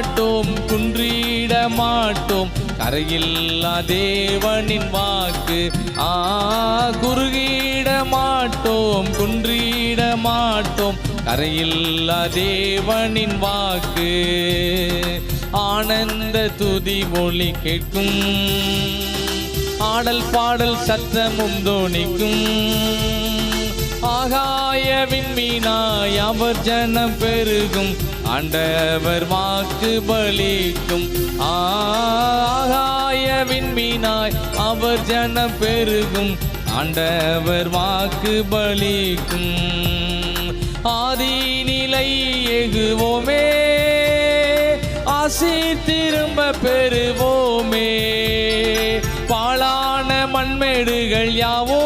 மாட்டோம், குன்றிட மாட்டோம். கரையில்லா தேவனின் வாக்கு குறுகிட மாட்டோம், குன்றிட மாட்டோம். கரையில்லா தேவனின் வாக்கு ஆனந்த துதி ஒலி கேட்கும், ஆடல் பாடல் சத்தமும் தோணிக்கும். ஆகாய விண்மீனாய் அவர் ஜனம் பெருகும், ஆண்டவர் வாக்கு பலிக்கும். ஆகாய விண்மீனாய் அவர் ஜனம் பெருகும், ஆண்டவர் வாக்கு பலிக்கும். ஆதி நிலை எகுவோமே, ஆசி திரும்ப பெறுவோமே. பாழான மண்மேடுகள் யாவோ